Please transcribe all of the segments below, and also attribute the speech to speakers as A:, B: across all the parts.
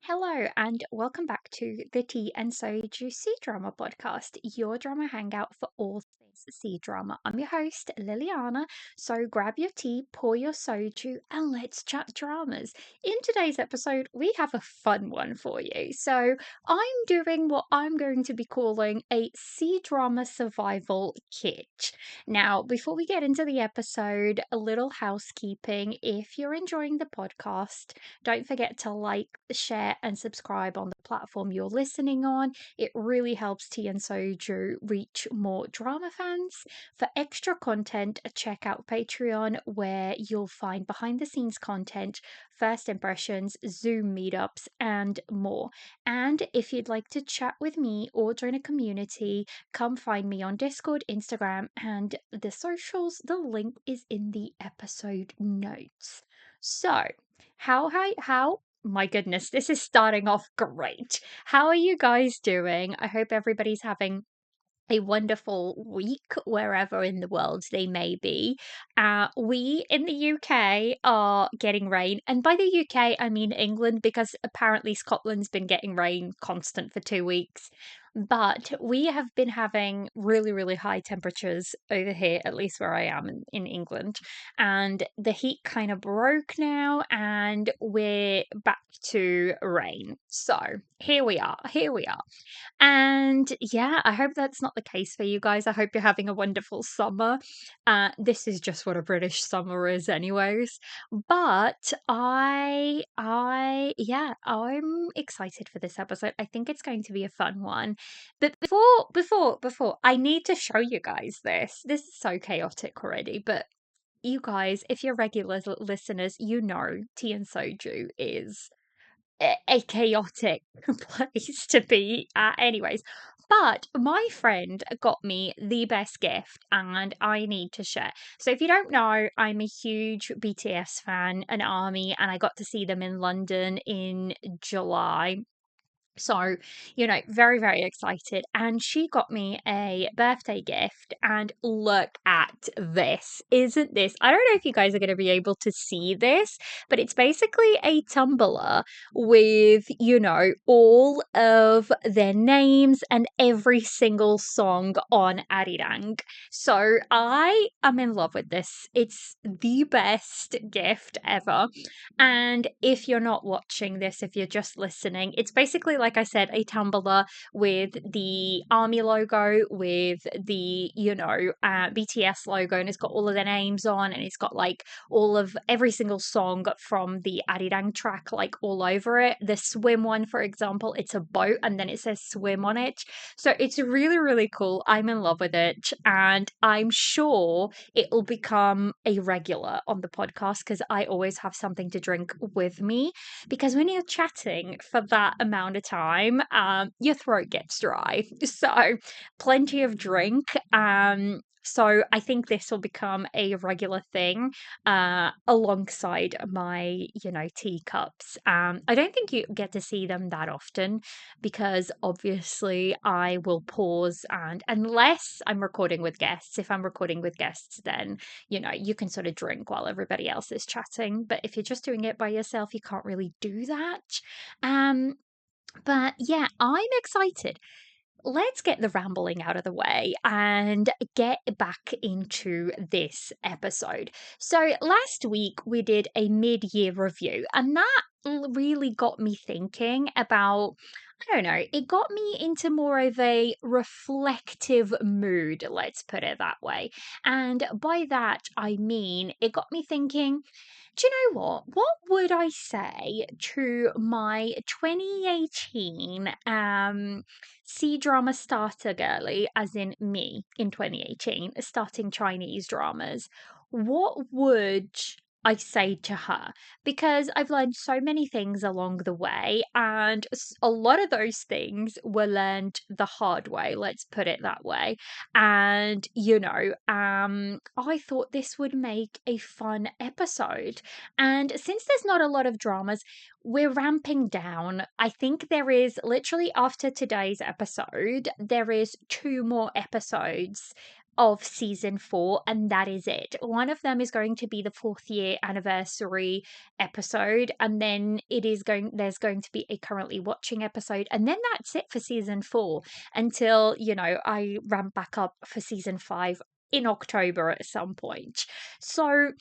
A: Hello, and welcome back to the Tea and Soju C-Drama podcast, your drama hangout for all things C-Drama. I'm your host, Liliana, so grab your tea, pour your soju, and let's chat dramas. In today's episode, we have a fun one for you. So, I'm doing what I'm going to be calling a C-Drama survival kit. Now, before we get into the episode, a little housekeeping. If you're enjoying the podcast, don't forget to like, share, and subscribe on the platform you're listening on. It really helps Tea and Soju reach more drama fans. For extra content, check out Patreon, where you'll find behind the scenes content, first impressions, Zoom meetups, and more. And if you'd like to chat with me or join a community, come find me on Discord, Instagram, and the socials. The link is in the episode notes. So, how my goodness, this is starting off great. How are you guys doing? I hope everybody's having a wonderful week wherever in the world they may be. We in the UK are getting rain, and by the UK I mean England because apparently Scotland's been getting rain constant for 2 weeks. But we have been having really, really high temperatures over here, at least where I am in England. And the heat kind of broke now, and we're back to rain. So here we are. Here we are. And yeah, I hope that's not the case for you guys. I hope you're having a wonderful summer. This is just what a British summer is, anyways. But yeah, I'm excited for this episode. I think it's going to be a fun one. But before, I need to show you guys this. This is so chaotic already, but you guys, if you're regular listeners, you know Tea and Soju is a chaotic place to be at, anyways. But my friend got me the best gift and I need to share. So, if you don't know, I'm a huge BTS fan, an army, and I got to see them in London in July. So, very, very excited. And she got me a birthday gift. And look at this. Isn't this? I don't know if you guys are going to be able to see this, but it's basically a tumbler with, all of their names and every single song on Arirang. So I am in love with this. It's the best gift ever. And if you're not watching this, if you're just listening, it's basically, like I said, a tumbler with the army logo, with the, BTS logo, and it's got all of their names on, and it's got like all of every single song from the Arirang track, like all over it. The swim one, for example, it's a boat and then it says swim on it. So it's really, really cool. I'm in love with it. And I'm sure it'll become a regular on the podcast because I always have something to drink with me. Because when you're chatting for that amount of time, your throat gets dry. So, plenty of drink. So I think this will become a regular thing alongside my, teacups. I don't think you get to see them that often because obviously I will pause, and unless I'm recording with guests, if I'm recording with guests, then you can sort of drink while everybody else is chatting. But if you're just doing it by yourself, you can't really do that. Um, but yeah, I'm excited. Let's get the rambling out of the way and get back into this episode. So, last week we did a mid year review, and that really got me thinking about. I don't know, it got me into more of a reflective mood, let's put it that way. And by that, I mean, it got me thinking, do you know what? What would I say to my 2018 C-drama starter girly, as in me in 2018, starting Chinese dramas? What would I say to her? Because I've learned so many things along the way, and a lot of those things were learned the hard way, let's put it that way. And, I thought this would make a fun episode. And since there's not a lot of dramas, we're ramping down. I think there is literally after today's episode, there is two more episodes of season 4, and that is it. One of them is going to be the 4th year anniversary episode, and then there's going to be a currently watching episode, and then that's it for season 4 until, I ramp back up for season 5 in October at some point. So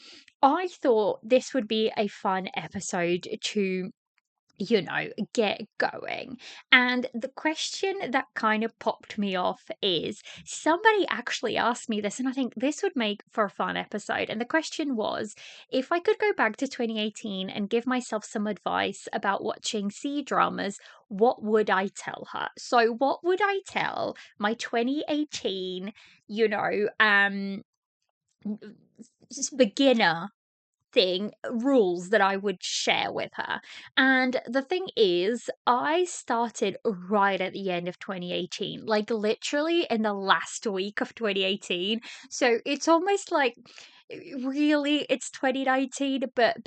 A: I thought this would be a fun episode to get going. And the question that kind of popped me off is, somebody actually asked me this, and I think this would make for a fun episode. And the question was, if I could go back to 2018 and give myself some advice about watching C-dramas, what would I tell her? So, what would I tell my 2018, beginner rules that I would share with her? And the thing is, I started right at the end of 2018, like literally in the last week of 2018. So it's almost like, really, it's 2019, but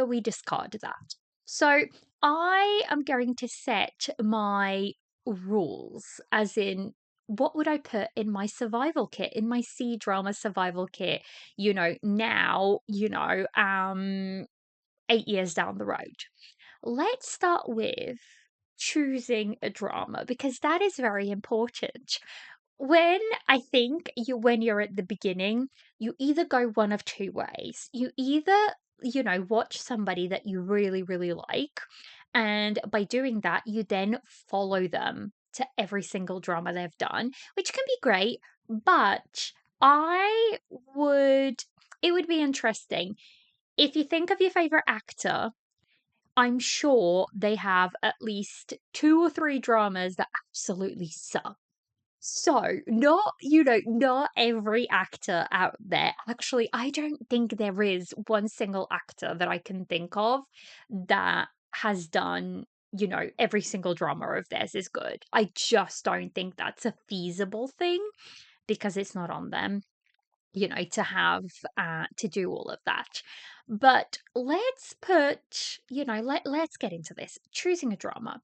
A: we discard that. So I am going to set my rules, as in, what would I put in my survival kit, in my C-drama survival kit, now, 8 years down the road. Let's start with choosing a drama, because that is very important. When I think when you're at the beginning, you either go one of two ways. You either, watch somebody that you really, really like, and by doing that, you then follow them to every single drama they've done, which can be great, but I would, it would be interesting. If you think of your favorite actor, I'm sure they have at least 2 or 3 dramas that absolutely suck. So, not every actor out there. Actually, I don't think there is one single actor that I can think of that has done, every single drama of theirs is good. I just don't think that's a feasible thing, because it's not on them, to have to do all of that. But let's put, let's get into this. Choosing a drama.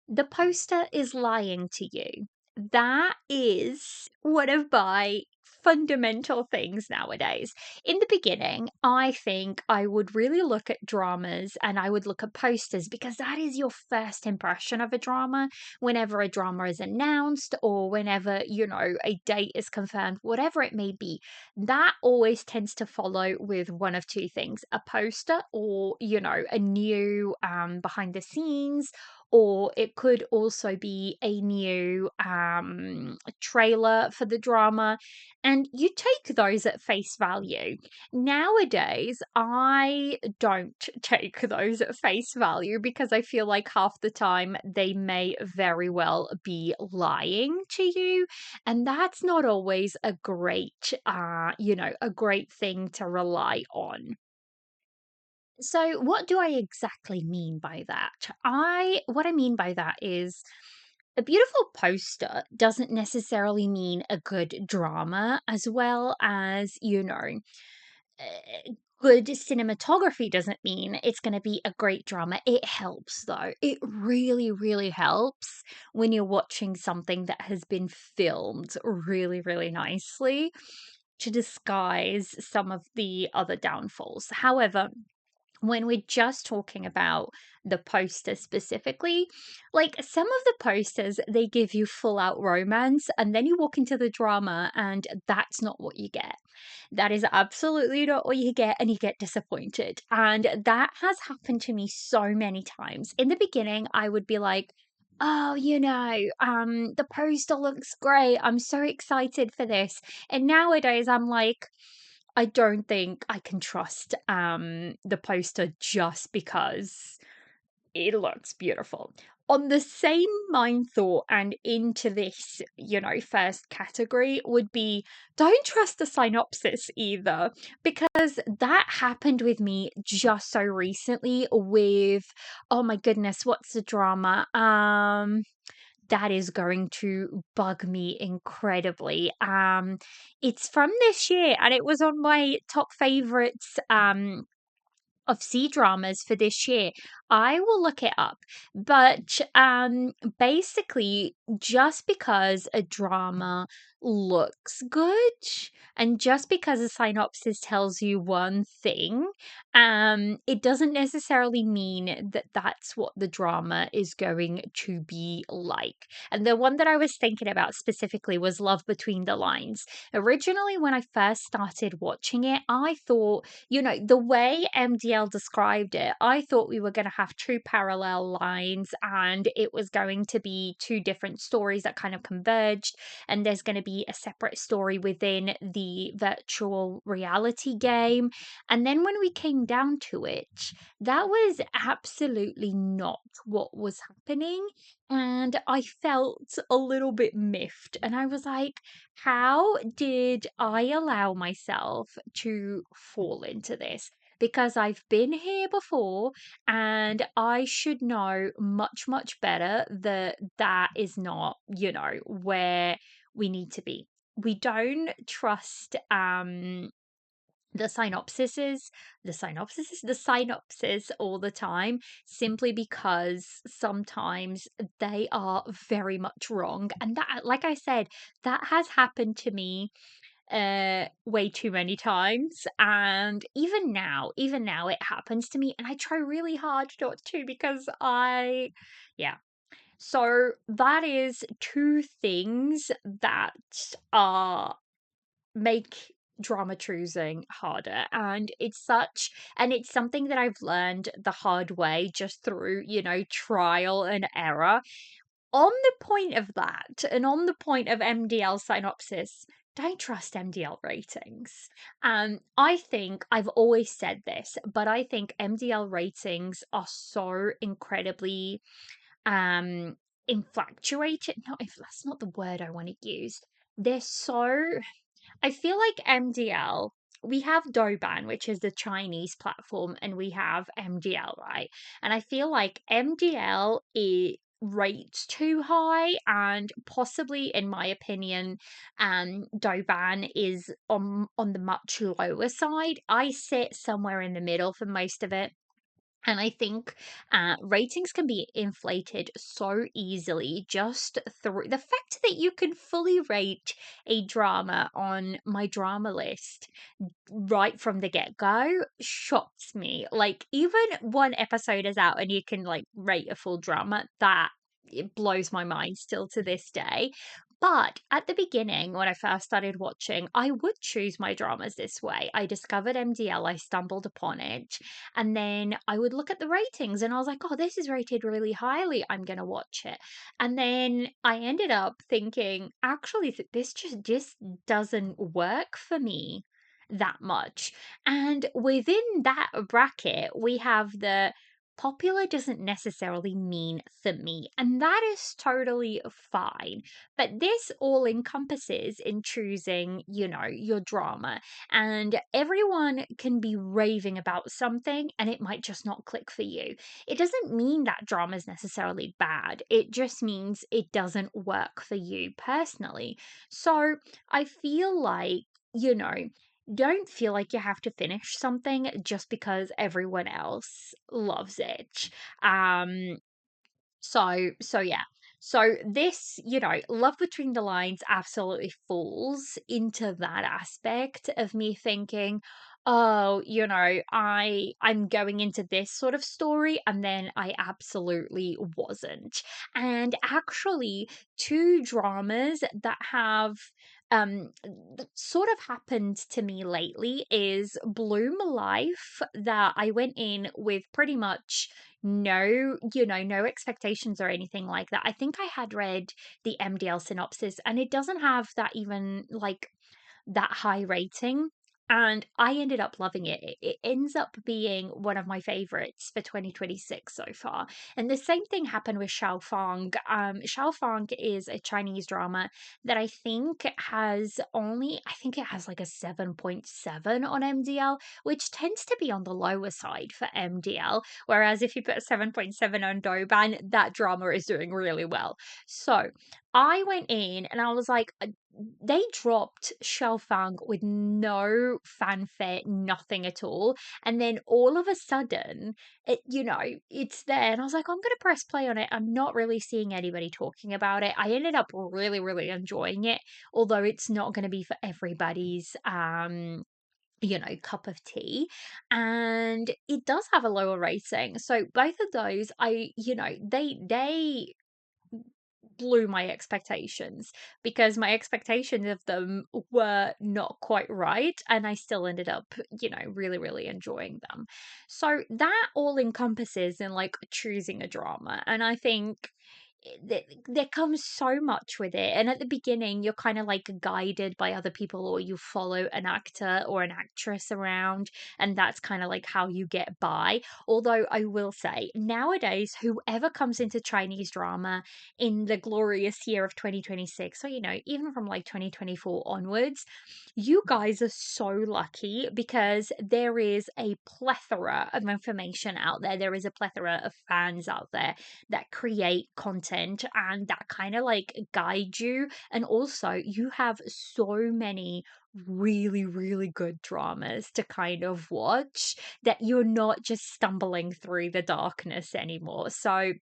A: The poster is lying to you. That is one of my fundamental things nowadays. In the beginning, I think I would really look at dramas and I would look at posters, because that is your first impression of a drama. Whenever a drama is announced, or whenever, a date is confirmed, whatever it may be, that always tends to follow with one of two things: a poster, or, a new behind the scenes, or it could also be a new trailer for the drama, and you take those at face value. Nowadays, I don't take those at face value, because I feel like half the time they may very well be lying to you, and that's not always a great, a great thing to rely on. So, what do I exactly mean by that? What I mean by that is, a beautiful poster doesn't necessarily mean a good drama, as well as, good cinematography doesn't mean it's going to be a great drama. It helps, though. It really, really helps when you're watching something that has been filmed really, really nicely to disguise some of the other downfalls. However, when we're just talking about the poster specifically, like, some of the posters, they give you full out romance, and then you walk into the drama and that's not what you get. That is absolutely not what you get, and you get disappointed. And that has happened to me so many times. In the beginning, I would be like, oh, the poster looks great. I'm so excited for this. And nowadays I'm like, I don't think I can trust the poster just because it looks beautiful. On the same mind thought, and into this, first category, would be, don't trust the synopsis either, because that happened with me just so recently with, oh my goodness, what's the drama? That is going to bug me incredibly. It's from this year, and it was on my top favorites of C-dramas for this year. I will look it up. But basically, just because a drama looks good and just because a synopsis tells you one thing, it doesn't necessarily mean that that's what the drama is going to be like. And the one that I was thinking about specifically was Love Between the Lines. Originally, when I first started watching it, I thought, the way MDL described it, I thought we were going to have two parallel lines and it was going to be two different stories that kind of converged, and there's going to be a separate story within the virtual reality game. And then when we came down to it, that was absolutely not what was happening. And I felt a little bit miffed. And I was like, how did I allow myself to fall into this? Because I've been here before and I should know much, much better that that is not, where we need to be. We don't trust the synopsis all the time, simply because sometimes they are very much wrong. And that, like I said, that has happened to me way too many times. And even now it happens to me, and I try really hard not to, because yeah. So that is two things that are make drama choosing harder. And it's something that I've learned the hard way, just through, trial and error. On the point of that, and on the point of MDL synopsis, don't trust MDL ratings. I think I've always said this, but I think MDL ratings are so incredibly um infatuated. No, if that's not the word I want to use. They're so, I feel like MDL, we have Douban, which is the Chinese platform, and we have MDL, right? And I feel like MDL it rates too high, and possibly, in my opinion, Douban is on the much lower side. I sit somewhere in the middle for most of it. And I think ratings can be inflated so easily just through the fact that you can fully rate a drama on my drama list right from the get-go shocks me. Like, even one episode is out and you can like rate a full drama, that it blows my mind still to this day. But at the beginning, when I first started watching, I would choose my dramas this way. I discovered MDL, I stumbled upon it, and then I would look at the ratings and I was like, oh, this is rated really highly, I'm going to watch it. And then I ended up thinking, actually, this just doesn't work for me that much. And within that bracket, we have the popular doesn't necessarily mean for me, and that is totally fine. But this all encompasses in choosing, your drama. And everyone can be raving about something and it might just not click for you. It doesn't mean that drama is necessarily bad, it just means it doesn't work for you personally. So I feel like, don't feel like you have to finish something just because everyone else loves it. Um, so yeah. So this, Love Between the Lines absolutely falls into that aspect of me thinking, oh, I'm going into this sort of story, and then I absolutely wasn't. And actually, two dramas that have sort of happened to me lately is Bloom Life, that I went in with pretty much no expectations or anything like that. I think I had read the MDL synopsis and it doesn't have that even like that high rating. And I ended up loving it. It ends up being one of my favorites for 2026 so far. And the same thing happened with Xiao Fang. Xiao Fang is a Chinese drama that I think it has like a 7.7 on MDL, which tends to be on the lower side for MDL. Whereas if you put a 7.7 on Douban, that drama is doing really well. So I went in and I was like, they dropped Shelfang with no fanfare, nothing at all. And then all of a sudden, it's there. And I was like, I'm going to press play on it. I'm not really seeing anybody talking about it. I ended up really, really enjoying it, although it's not going to be for everybody's cup of tea. And it does have a lower rating. So both of those, they blew my expectations, because my expectations of them were not quite right, and I still ended up, really, really enjoying them. So that all encompasses in like choosing a drama, and I think there comes so much with it. And at the beginning, you're kind of like guided by other people, or you follow an actor or an actress around, and that's kind of like how you get by. Although I will say, nowadays, whoever comes into Chinese drama in the glorious year of 2026, or even from like 2024 onwards, you guys are so lucky, because there is a plethora of information out there. There is a plethora of fans out there that create content and that kind of like guide you. And also, you have so many really, really good dramas to kind of watch, that you're not just stumbling through the darkness anymore. So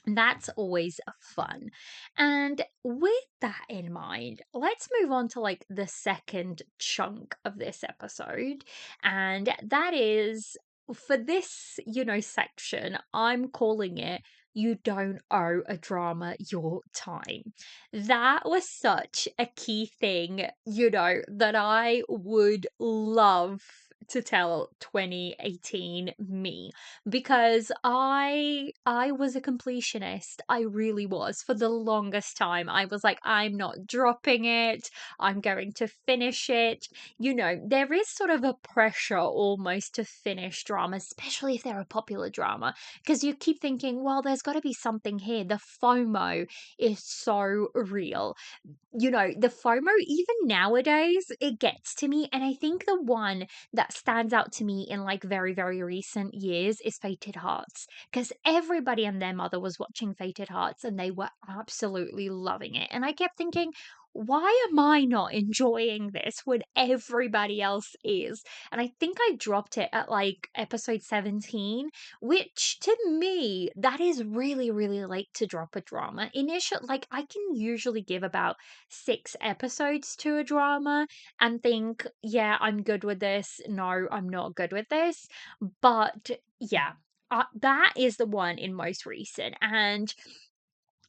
A: that's always fun. And with that in mind, let's move on to like the second chunk of this episode. And that is, for this, section, I'm calling it "You Don't Owe a Drama Your Time." That was such a key thing, that I would love to tell 2018 me, because I was a completionist. I really was. For the longest time, I was like, I'm not dropping it. I'm going to finish it. There is sort of a pressure almost to finish drama, especially if they're a popular drama, because you keep thinking, well, there's got to be something here. The FOMO is so real. The FOMO, even nowadays, it gets to me. And I think the one that stands out to me in like very, very recent years is Fated Hearts, because everybody and their mother was watching Fated Hearts and they were absolutely loving it. And I kept thinking, why am I not enjoying this when everybody else is? And I think I dropped it at like episode 17, which to me, that is really, really late to drop a drama. Initial, like, I can usually give about 6 episodes to a drama and think, yeah, I'm good with this. No, I'm not good with this. But yeah, that is the one in most recent. And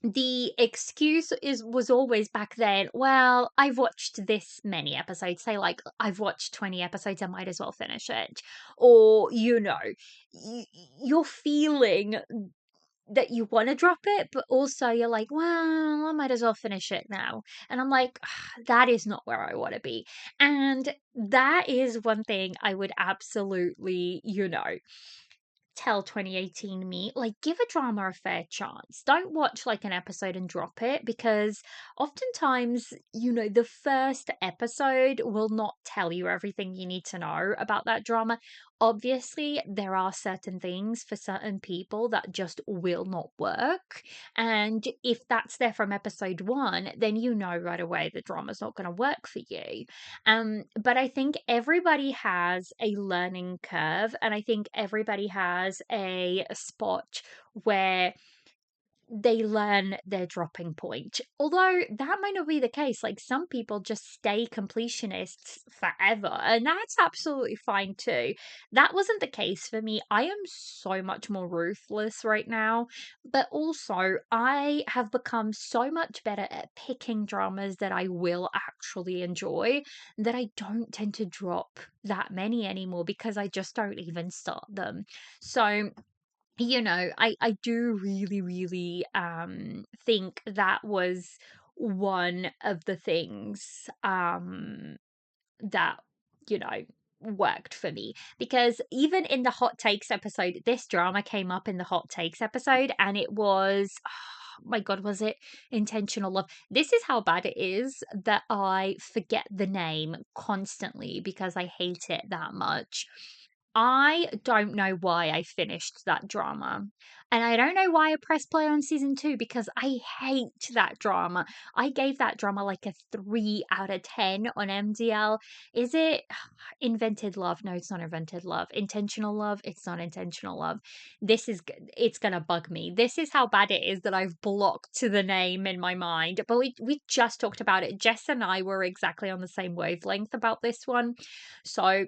A: the excuse was always back then, well, I've watched this many episodes. Say like, I've watched 20 episodes, I might as well finish it. Or, you're feeling that you want to drop it, but also you're like, well, I might as well finish it now. And I'm like, that is not where I want to be. And that is one thing I would absolutely, tell 2018 me, like, give a drama a fair chance. Don't watch like an episode and drop it, because oftentimes, the first episode will not tell you everything you need to know about that drama. Obviously, there are certain things for certain people that just will not work. And if that's there from episode one, then you know right away the drama's not going to work for you. But I think everybody has a learning curve, and I think everybody has a spot where they learn their dropping point. Although that might not be the case. Like, some people just stay completionists forever, and that's absolutely fine too. That wasn't the case for me. I am so much more ruthless right now, but also I have become so much better at picking dramas that I will actually enjoy, that I don't tend to drop that many anymore, because I just don't even start them. So I do really, really think that was one of the things that you know worked for me, because even in the hot takes episode, this drama came up in the hot takes episode, and it was, oh my god, was it Intentional Love? This is how bad it is that I forget the name constantly, because I hate it that much. I don't know why I finished that drama. And I don't know why I pressed play on season 2 because I hate that drama. I gave that drama like a 3 out of 10 on MDL. Is it invented love? No, it's not invented love. Intentional love? It's not intentional love. It's going to bug me. This is how bad it is that I've blocked the name in my mind. But we just talked about it. Jess and I were exactly on the same wavelength about this one. So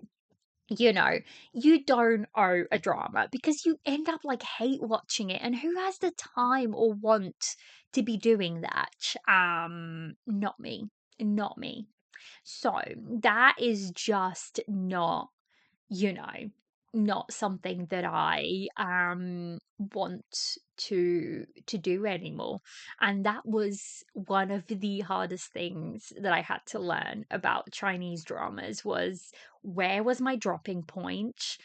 A: you know, you don't owe a drama because you end up like hate watching it. And who has the time or want to be doing that? Not me. Not me. So that is just not, you know, not something that I want to do anymore. And that was one of the hardest things that I had to learn about Chinese dramas was where was my dropping point?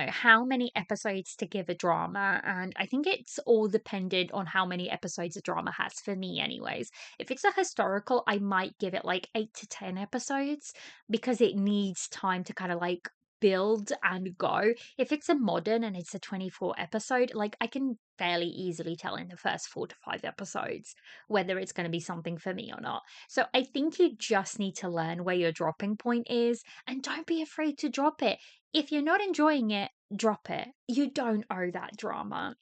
A: How many episodes to give a drama? And I think it's all dependent on how many episodes a drama has for me anyways. If it's a historical, I might give it like 8 to 10 episodes because it needs time to kind of like build and go. If it's a modern and it's a 24 episode, like I can fairly easily tell in the first 4 to 5 episodes whether it's going to be something for me or not. So I think you just need to learn where your dropping point is and don't be afraid to drop it. If you're not enjoying it, drop it. You don't owe that drama,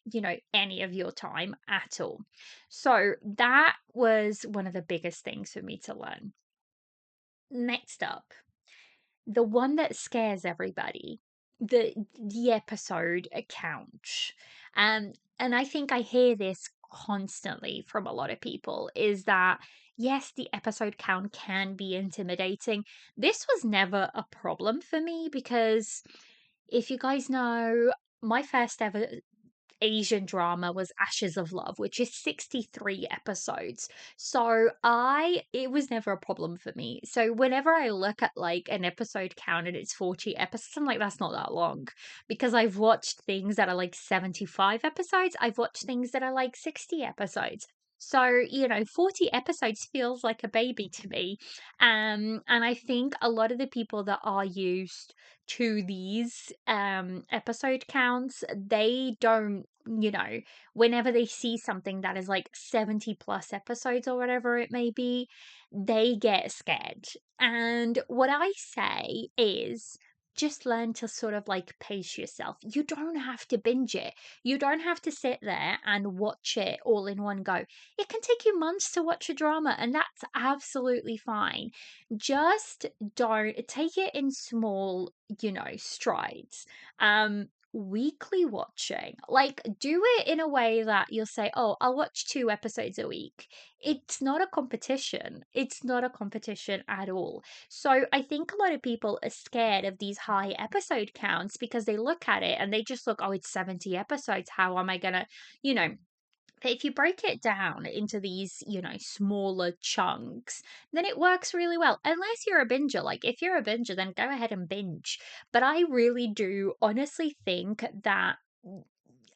A: any of your time at all. So that was one of the biggest things for me to learn. Next up, the one that scares everybody, the episode account. And I think I hear this constantly from a lot of people is that yes, the episode count can be intimidating. This was never a problem for me because if you guys know, my first ever Asian drama was Ashes of Love, which is 63 episodes. So it was never a problem for me. So whenever I look at like an episode count and it's 40 episodes, I'm like, that's not that long. Because I've watched things that are like 75 episodes, I've watched things that are like 60 episodes. So, 40 episodes feels like a baby to me. And I think a lot of the people that are used to these episode counts, they don't, whenever they see something that is like 70 plus episodes or whatever it may be, they get scared. And what I say is just learn to sort of like pace yourself. You don't have to binge it. You don't have to sit there and watch it all in one go. It can take you months to watch a drama, and that's absolutely fine. Just don't take it in small, strides. Weekly watching, like do it in a way that you'll say, oh, I'll watch 2 episodes a week. It's not a competition. It's not a competition at all. So I think a lot of people are scared of these high episode counts because they look at it and they just look, oh, it's 70 episodes. How am I gonna, you know, if you break it down into these, smaller chunks, then it works really well. Unless you're a binger. Like, if you're a binger, then go ahead and binge. But I really do honestly think that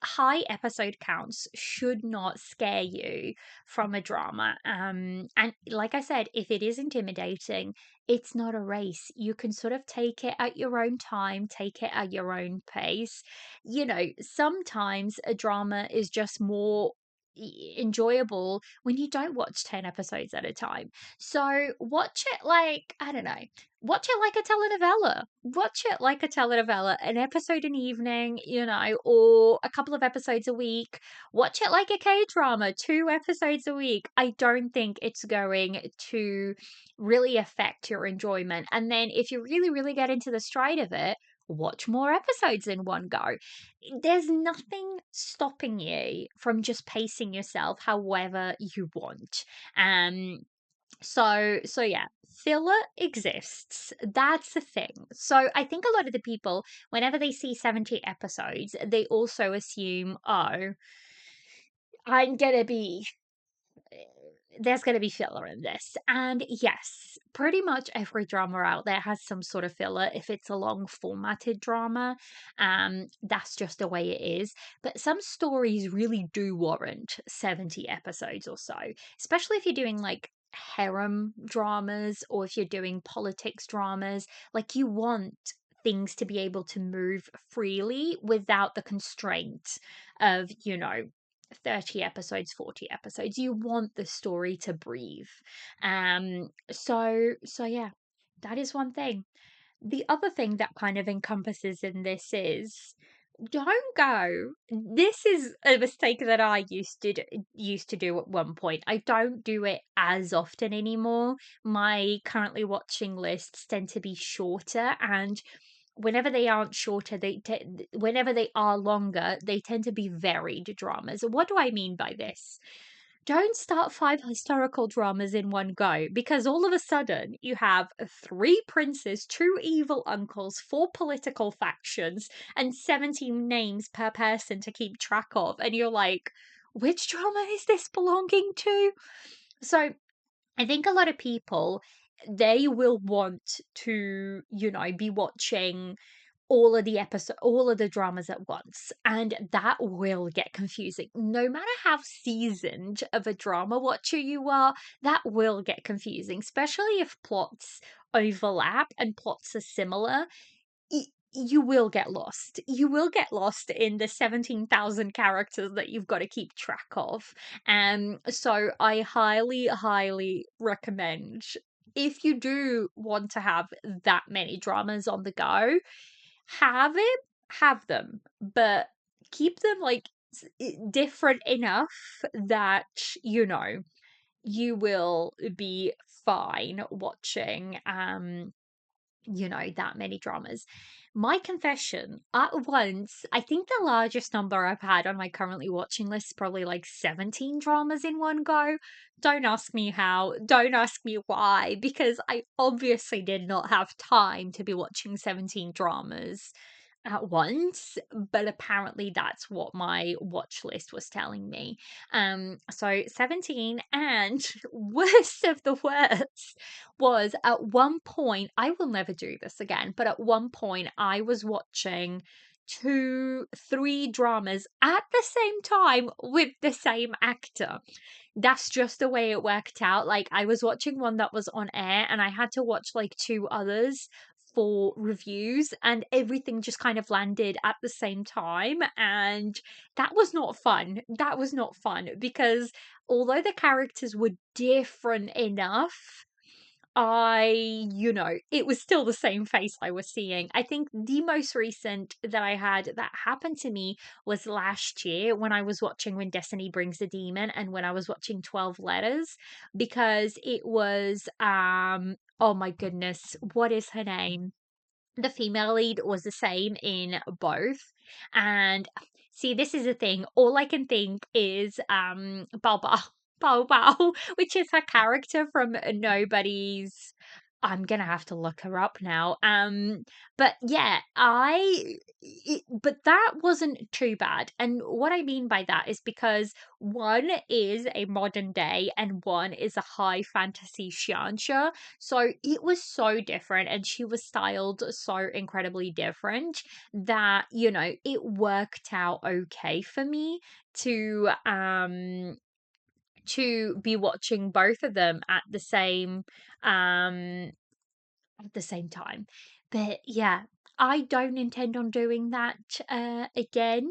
A: high episode counts should not scare you from a drama. And like I said, if it is intimidating, it's not a race. You can sort of take it at your own time, take it at your own pace. Sometimes a drama is just more enjoyable when you don't watch 10 episodes at a time. So watch it like, I don't know, watch it like a telenovela. Watch it like a telenovela, an episode an evening, or a couple of episodes a week. Watch it like a K drama, 2 episodes a week. I don't think it's going to really affect your enjoyment. And then if you really, really get into the stride of it, watch more episodes in one go. There's nothing stopping you from just pacing yourself however you want. So yeah, filler exists. That's the thing. So I think a lot of the people, whenever they see 70 episodes, they also assume, oh, I'm gonna be there's going to be filler in this. And yes, pretty much every drama out there has some sort of filler. If it's a long formatted drama, that's just the way it is. But some stories really do warrant 70 episodes or so, especially if you're doing like harem dramas or if you're doing politics dramas. Like, you want things to be able to move freely without the constraint of, 30 episodes, 40 episodes. You want the story to breathe. So yeah, that is one thing. The other thing that kind of encompasses in this is don't go. This is a mistake that I used to do at one point. I don't do it as often anymore. My currently watching lists tend to be shorter, and whenever they aren't shorter, whenever they are longer, they tend to be varied dramas. What do I mean by this? Don't start 5 historical dramas in one go, because all of a sudden you have 3 princes, 2 evil uncles, 4 political factions, and 17 names per person to keep track of. And you're like, which drama is this belonging to? So I think a lot of people, they will want to, be watching all of the dramas at once, and that will get confusing. No matter how seasoned of a drama watcher you are, that will get confusing, especially if plots overlap and plots are similar. You will get lost. You will get lost in the 17,000 characters that you've got to keep track of. So I highly, highly recommend, if you do want to have that many dramas on the go, have them, but keep them like different enough that you will be fine watching that many dramas. My confession, at once, I think the largest number I've had on my currently watching list is probably like 17 dramas in one go. Don't ask me how, don't ask me why, because I obviously did not have time to be watching 17 dramas at once, but apparently that's what my watch list was telling me. So 17, and worst of the worst was, at one point, I will never do this again, but at one point I was watching 3 dramas at the same time with the same actor. That's just the way it worked out. Like, I was watching one that was on air, and I had to watch like 2 others for reviews, and everything just kind of landed at the same time, and that was not fun. That was not fun, because although the characters were different enough, it was still the same face I was seeing. I think the most recent that I had that happened to me was last year, when I was watching When Destiny Brings a Demon, and when I was watching 12 Letters, because it was, oh my goodness, what is her name? The female lead was the same in both. And see, this is the thing. All I can think is Bao Bao. Bao Bao, which is her character from Nobody's. I'm gonna have to look her up now. But yeah, but that wasn't too bad. And what I mean by that is because one is a modern day and one is a high fantasy xianxia. So it was so different, and she was styled so incredibly different that, it worked out okay for me to be watching both of them um at the same time. But yeah, I don't intend on doing that again,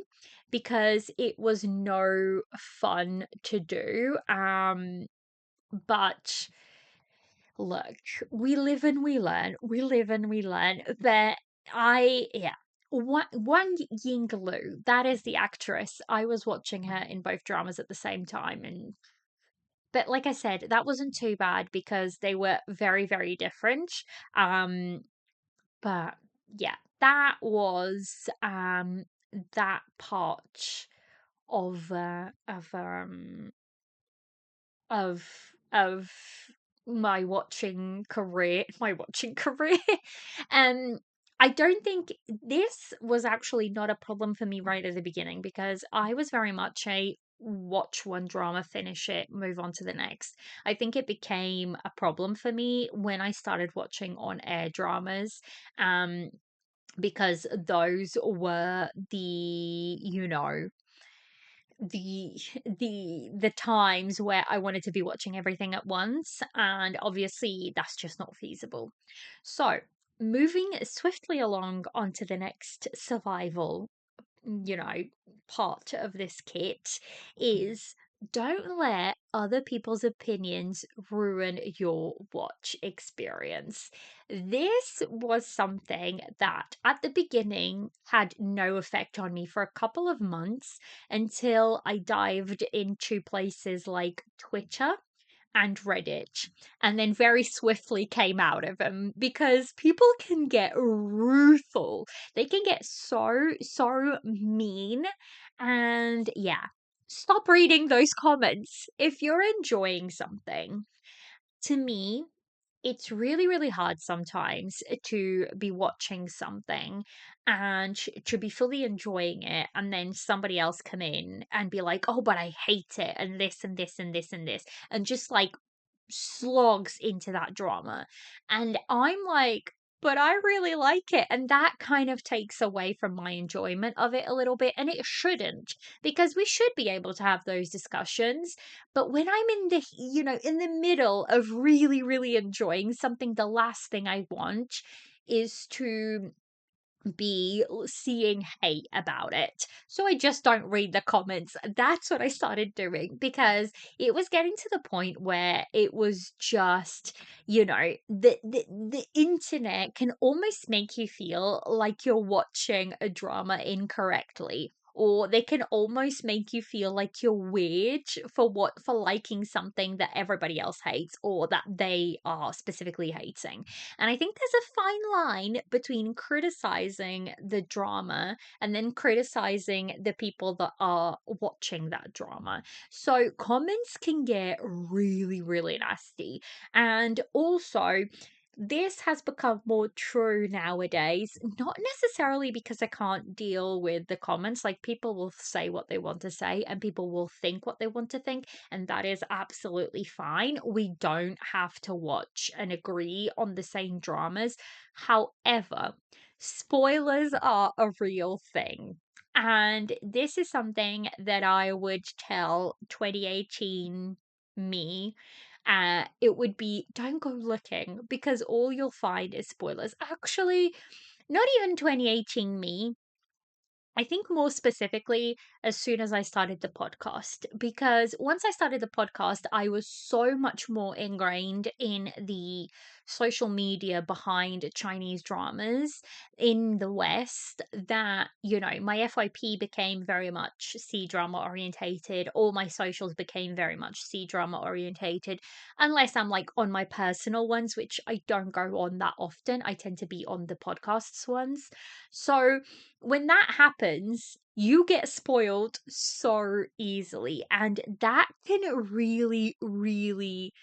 A: because it was no fun to do. But look, we live and we learn. We live and we learn. But yeah. Wang Yinglu, that is the actress. I was watching her in both dramas at the same time, and but like I said, that wasn't too bad because they were very, very different. Um, but yeah, that was that part of of of my watching career. um I don't think this was actually not a problem for me right at the beginning, because I was very much a watch one drama, finish it, move on to the next. I think it became a problem for me when I started watching on air dramas, um because those were the the times where I wanted to be watching everything at once, and obviously that's just not feasible. So moving swiftly along onto the next survival, you know, part of this kit is don't let other people's opinions ruin your watch experience. This was something that at the beginning had no effect on me for a couple of months until I dived into places like Twitter and Reddit, and then very swiftly came out of them because people can get ruthful. They can get so mean. And yeah, stop reading those comments if you're enjoying something. To me, it's really, really hard sometimes to be watching something and to be fully enjoying it, and then somebody else come in and be like, oh, but I hate it, and this and this and this and this, and just like slogs into that drama. And I'm like, but I really like it. And that kind of takes away from my enjoyment of it a little bit. And it shouldn't, because we should be able to have those discussions. But when I'm in the, in the middle of really, really enjoying something, the last thing I want is to be seeing hate about it. So I just don't read the comments. That's what I started doing because it was getting to the point where it was just, the internet can almost make you feel like you're watching a drama incorrectly. Or they can almost make you feel like you're weird for liking something that everybody else hates or that they are specifically hating. And I think there's a fine line between criticizing the drama and then criticizing the people that are watching that drama. So comments can get really, really nasty. And also, this has become more true nowadays, not necessarily because I can't deal with the comments. Like, people will say what they want to say and people will think what they want to think, and that is absolutely fine. We don't have to watch and agree on the same dramas. However, spoilers are a real thing. And this is something that I would tell 2018 me. It would be don't go looking because all you'll find is spoilers. Actually, not even 2018 me. I think more specifically, as soon as I started the podcast, because once I started the podcast, I was so much more ingrained in the social media behind Chinese dramas in the West that, my FYP became very much C drama orientated. All my socials became very much C drama orientated, unless I'm like on my personal ones, which I don't go on that often. I tend to be on the podcasts ones. So, when that happens, you get spoiled so easily. And that can really, really,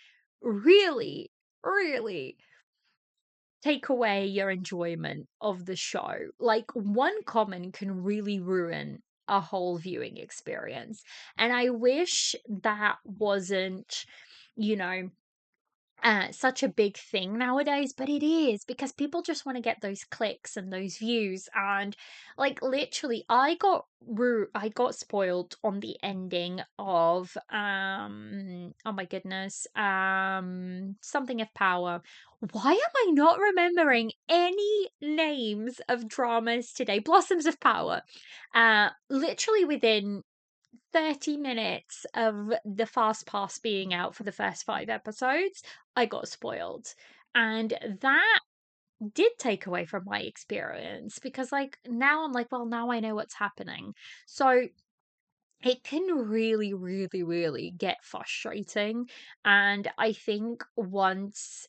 A: really, really take away your enjoyment of the show. Like, one comment can really ruin a whole viewing experience. And I wish that wasn't, you know, such a big thing nowadays, but it is because people just want to get those clicks and those views. And like literally, I got spoiled on the ending of oh my goodness, something of power. Why am I not remembering any names of dramas today? Blossoms of Power. Literally within 30 minutes of the Fast Pass being out for the first 5 episodes, I got spoiled. And that did take away from my experience because, like, now I'm like, well, now I know what's happening. So it can really, really, really get frustrating. And I think once,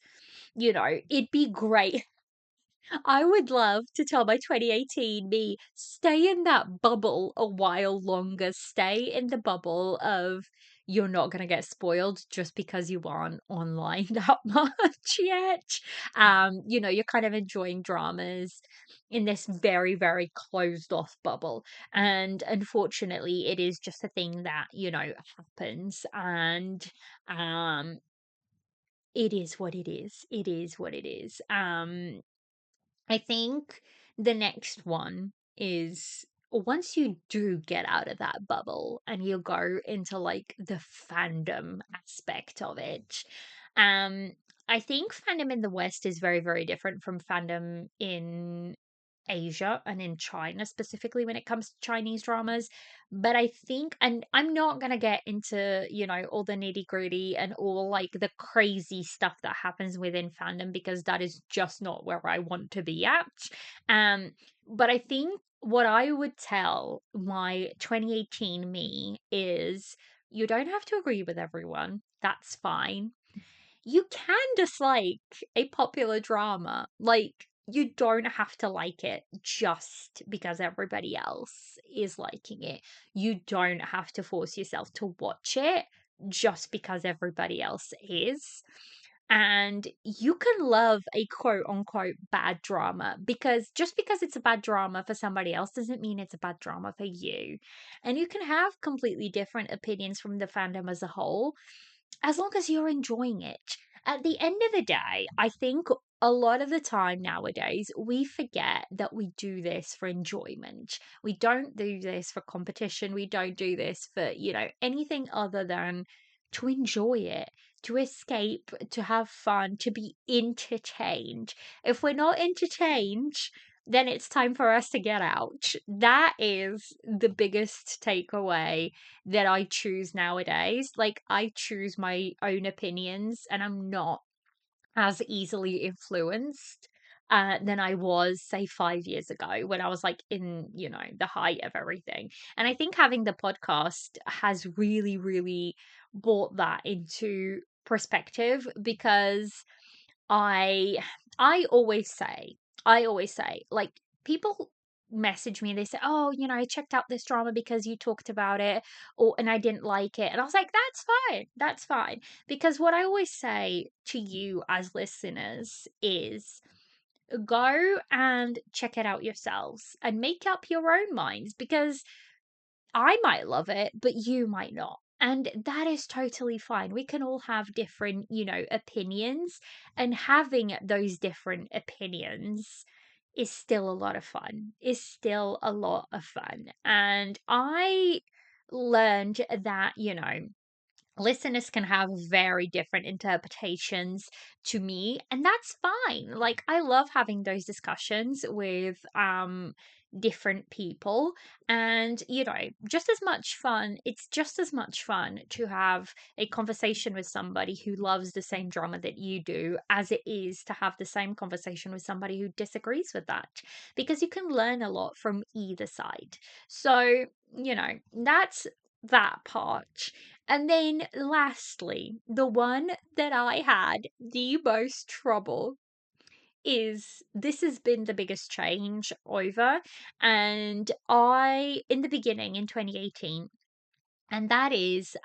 A: it'd be great. I would love to tell my 2018 me, stay in that bubble a while longer. Stay in the bubble of you're not going to get spoiled just because you aren't online that much yet. You're kind of enjoying dramas in this very, very closed off bubble. And unfortunately, it is just a thing that, happens. And it is what it is. It is what it is. I think the next one is once you do get out of that bubble and you go into like the fandom aspect of it. Um I think fandom in the West is very, very different from fandom in Asia and in China, specifically when it comes to Chinese dramas. But I think, and I'm not going to get into, all the nitty gritty and all like the crazy stuff that happens within fandom because that is just not where I want to be at. Um, but I think what I would tell my 2018 me is you don't have to agree with everyone. That's fine. You can dislike a popular drama. Like, you don't have to like it just because everybody else is liking it. You don't have to force yourself to watch it just because everybody else is. And you can love a quote unquote bad drama because just because it's a bad drama for somebody else doesn't mean it's a bad drama for you. And you can have completely different opinions from the fandom as a whole as long as you're enjoying it. At the end of the day, I think a lot of the time nowadays, we forget that we do this for enjoyment. We don't do this for competition. We don't do this for, anything other than to enjoy it, to escape, to have fun, to be entertained. If we're not entertained, then it's time for us to get out. That is the biggest takeaway that I choose nowadays. Like, I choose my own opinions and I'm not as easily influenced than I was, say, 5 years ago when I was like in, the height of everything. And I think having the podcast has really, really brought that into perspective because I I always say, like people message me and they say, "Oh, I checked out this drama because you talked about it or and I didn't like it." And I was like, "That's fine. That's fine." Because what I always say to you as listeners is go and check it out yourselves and make up your own minds because I might love it, but you might not. And that is totally fine. We can all have different, opinions, and having those different opinions is still a lot of fun. Is still a lot of fun. And I learned that, listeners can have very different interpretations to me, and that's fine. Like, I love having those discussions with different people, and just as much fun, it's just as much fun to have a conversation with somebody who loves the same drama that you do as it is to have the same conversation with somebody who disagrees with that, because you can learn a lot from either side. So that's that part. And then lastly, the one that I had the most trouble is this has been the biggest change over. And in the beginning in 2018, and that is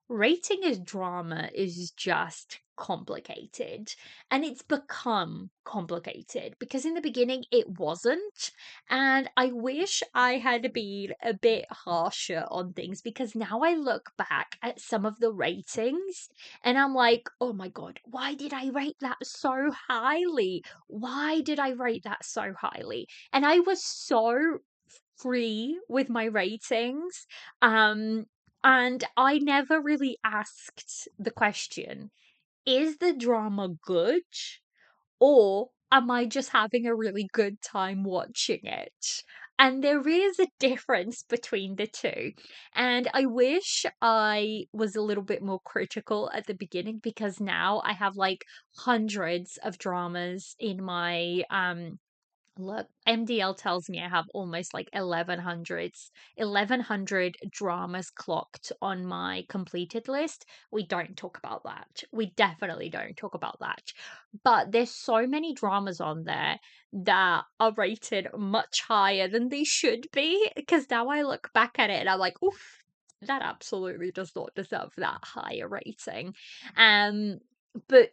A: rating as drama is just complicated, and it's become complicated because in the beginning it wasn't. And I wish I had been a bit harsher on things because now I look back at some of the ratings and I'm like, oh my god, why did I rate that so highly? Why did I rate that so highly? And I was so free with my ratings. Um, and I never really asked the question, is the drama good? Or am I just having a really good time watching it? And there is a difference between the two. And I wish I was a little bit more critical at the beginning because now I have like hundreds of dramas in my look, MDL tells me I have almost like 1100 dramas clocked on my completed list. We don't talk about that. We definitely don't talk about that. But there's so many dramas on there that are rated much higher than they should be. Because now I look back at it and I'm like, oof, that absolutely does not deserve that higher rating. Um, but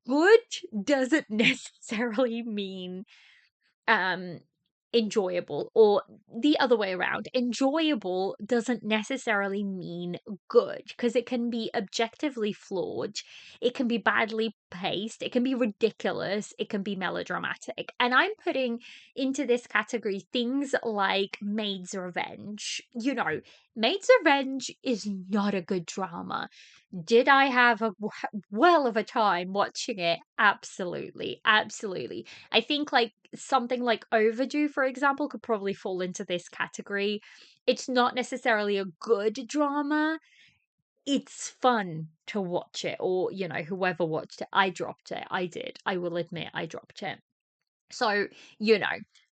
A: good doesn't necessarily mean um enjoyable, or the other way around. Enjoyable doesn't necessarily mean good because it can be objectively flawed, it can be badly paced, it can be ridiculous, it can be melodramatic. And I'm putting into this category things like Maid's Revenge. Maid's Revenge is not a good drama. Did I have a well of a time watching it? Absolutely. Absolutely. I think like something like Overdue, for example, could probably fall into this category. It's not necessarily a good drama. It's fun to watch it, or, whoever watched it. I dropped it. I did. I will admit I dropped it. So, you know,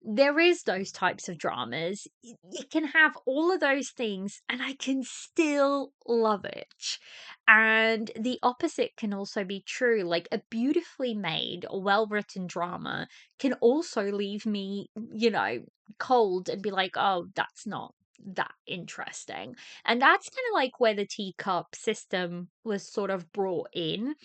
A: there is those types of dramas. It can have all of those things and I can still love it. And the opposite can also be true. Like a beautifully made, well-written drama can also leave me, cold and be like, "Oh, that's not that interesting." And that's kind of like where the teacup system was sort of brought in.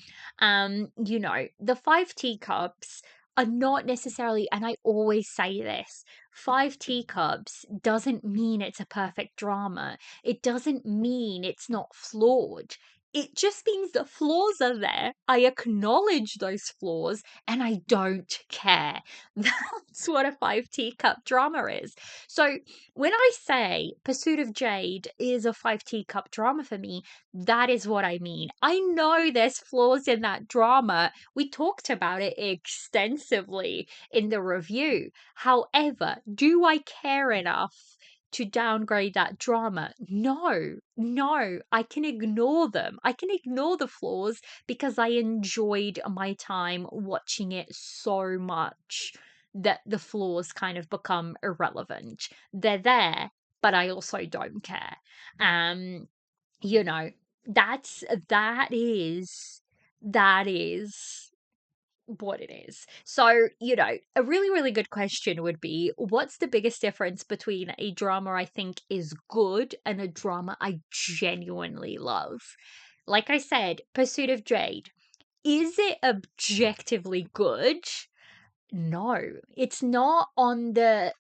A: The five teacups are not necessarily, and I always say this, five teacups doesn't mean it's a perfect drama. It doesn't mean it's not flawed. It just means the flaws are there. I acknowledge those flaws and I don't care. That's what a five teacup drama is. So when I say Pursuit of Jade is a five teacup drama for me, that is what I mean. I know there's flaws in that drama. We talked about it extensively in the review. However, do I care enough to downgrade that drama? No, no, I can ignore them. I can ignore the flaws because I enjoyed my time watching it so much that the flaws kind of become irrelevant. They're there, but I also don't care. Um, you know, that is what it is. So, a really, really good question would be, what's the biggest difference between a drama I think is good and a drama I genuinely love? Like I said, Pursuit of Jade. Is it objectively good? No, it's not on the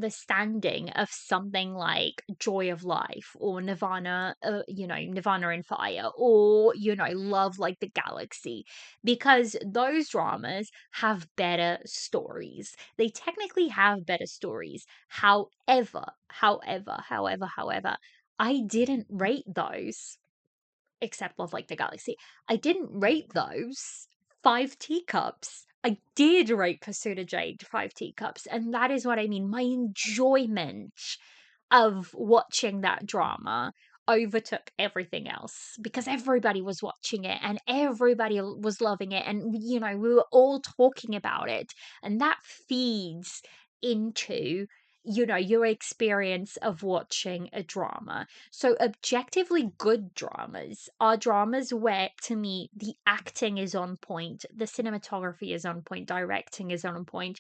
A: standing of something like Joy of Life or Nirvana, Nirvana in Fire, or, Love Like the Galaxy, because those dramas have better stories. They technically have better stories. However, I didn't rate those, except Love Like the Galaxy. I didn't rate those five teacups. I did rate Pursuit of Jade five teacups, and that is what I mean. My enjoyment of watching that drama overtook everything else because everybody was watching it and everybody was loving it, and we were all talking about it, and that feeds into your experience of watching a drama. So objectively good dramas are dramas where, to me, the acting is on point, the cinematography is on point, directing is on point,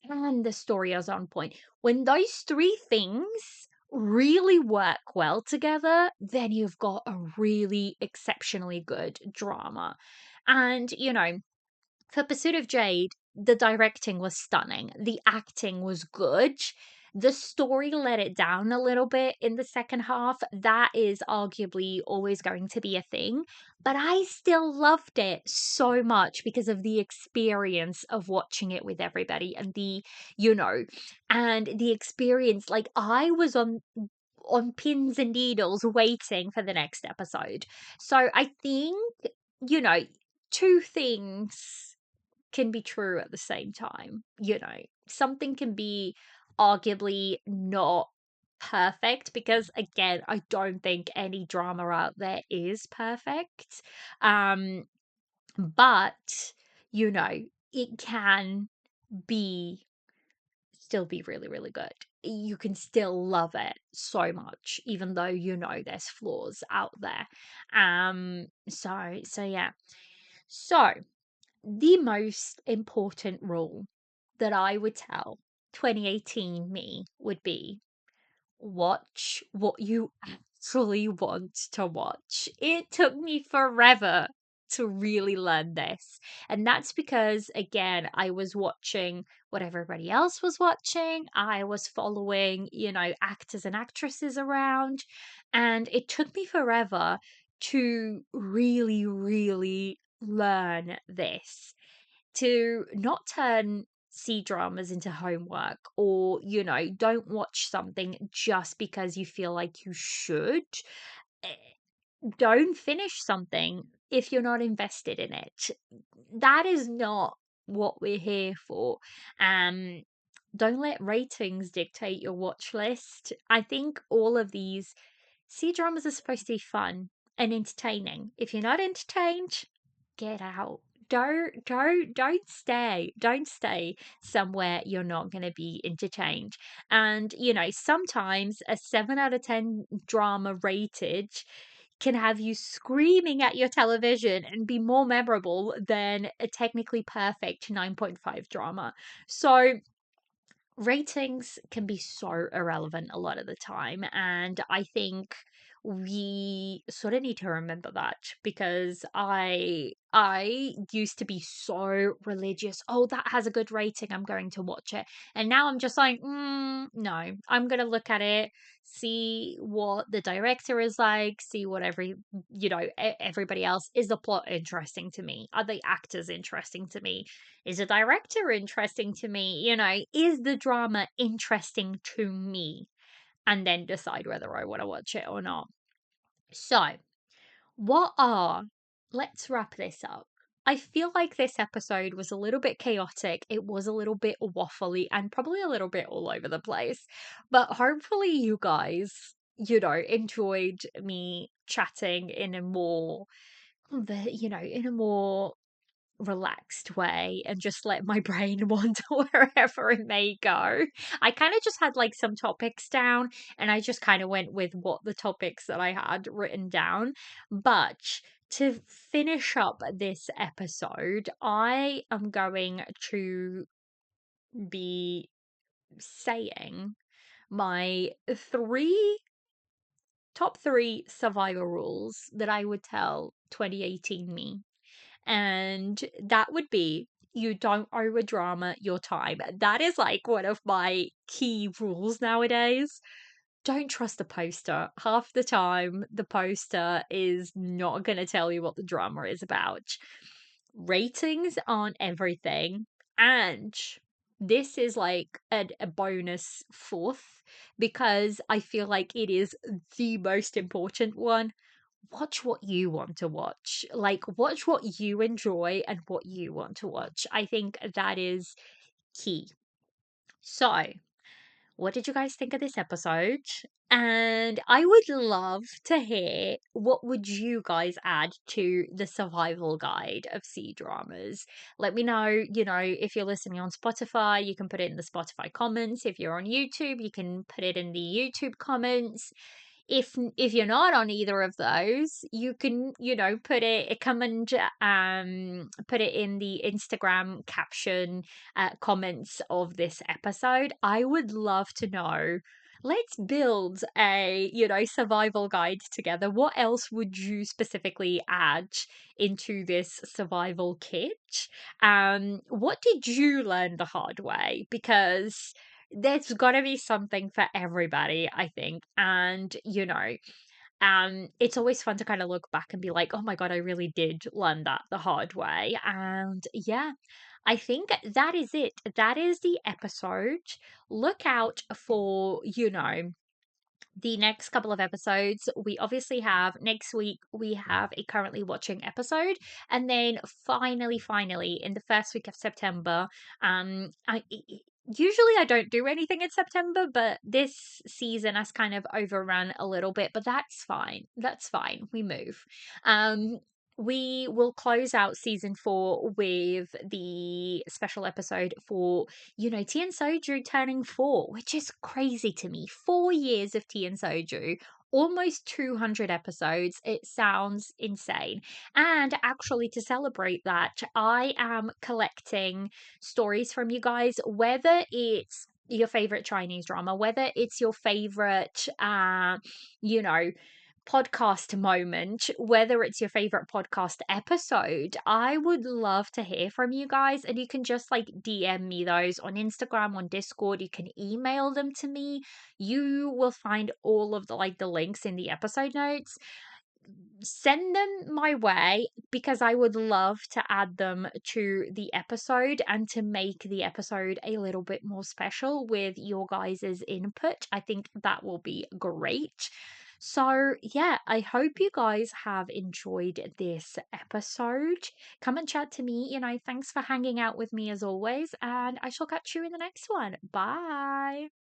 A: and the story is on point. When those three things really work well together, then you've got a really exceptionally good drama. And, for Pursuit of Jade, the directing was stunning. The acting was good. The story let it down a little bit in the second half. That is arguably always going to be a thing. But I still loved it so much because of the experience of watching it with everybody and you know, and the experience. Like, I was on pins and needles waiting for the next episode. So I think, you know, two things can be true at the same time. Something can be arguably not perfect because, again, I don't think any drama out there is perfect. Um, but it can be still be really, really good. You can still love it so much, even though there's flaws out there. So yeah. So the most important rule that I would tell 2018 me would be, watch what you actually want to watch. It took me forever to really learn this. And that's because, again, I was watching what everybody else was watching. I was following, actors and actresses around. And it took me forever to really, really learn this, to not turn C-dramas into homework, or don't watch something just because you feel like you should. Eh, don't finish something if you're not invested in it. That is not what we're here for. Um, don't let ratings dictate your watch list. I think all of these C-dramas are supposed to be fun and entertaining. If you're not entertained, get out. Don't stay. Don't stay somewhere you're not going to be entertained. And sometimes a 7 out of 10 drama rated can have you screaming at your television and be more memorable than a technically perfect 9.5 drama. So ratings can be so irrelevant a lot of the time, and I think we sort of need to remember that, because I used to be so religious. Oh, that has a good rating, I'm going to watch it. And now I'm just like, no, I'm gonna look at it, see what the director is like, see what everybody else. Is the plot interesting to me? Are the actors interesting to me? Is the director interesting to me? Is the drama interesting to me? And then decide whether I want to watch it or not. So, let's wrap this up. I feel like this episode was a little bit chaotic. It was a little bit waffly and probably a little bit all over the place. But hopefully, you guys, enjoyed me chatting in a more, in a more relaxed way and just let my brain wander wherever it may go. I kind of just had like some topics down and I just kind of went with what the topics that I had written down. But to finish up this episode, I am going to be saying my top three survival rules that I would tell 2018 me. And that would be, you don't owe a drama your time. That is like one of my key rules nowadays. Don't trust the poster. Half the time, the poster is not going to tell you what the drama is about. Ratings aren't everything. And this is like a bonus fourth, because I feel like it is the most important one. Watch what you want to watch. Like, watch what you enjoy and what you want to watch. I think that is key. So, what did you guys think of this episode? And I would love to hear, what would you guys add to the survival guide of C-dramas? Let me know, if you're listening on Spotify, you can put it in the Spotify comments. If you're on YouTube, you can put it in the YouTube comments. If you're not on either of those, you can put it in the Instagram caption comments of this episode. I would love to know. Let's build a survival guide together. What else would you specifically add into this survival kit? What did you learn the hard way? Because there's got to be something for everybody, I think. And it's always fun to kind of look back and be like, oh my god, I really did learn that the hard way. And yeah, I think that is it. That is the episode. Look out for the next couple of episodes. We obviously have next week, we have a currently watching episode, and then finally in the first week of September, usually I don't do anything in September, but this season has kind of overrun a little bit, but that's fine, we move. We will close out season 4 with the special episode for Tea and Soju turning 4, which is crazy to me. 4 years of Tea and Soju, almost 200 episodes. It sounds insane. And actually, to celebrate that, I am collecting stories from you guys, whether it's your favorite Chinese drama, whether it's your favorite, you know, podcast moment, whether it's your favorite podcast episode. I would love to hear from you guys, and you can just like DM me those on Instagram, on Discord. You can email them to me. You will find all of the links in the episode notes. Send them my way, because I would love to add them to the episode and to make the episode a little bit more special with your guys' input. I think that will be great. So, yeah, I hope you guys have enjoyed this episode. Come and chat to me. Thanks for hanging out with me as always, and I shall catch you in the next one. Bye.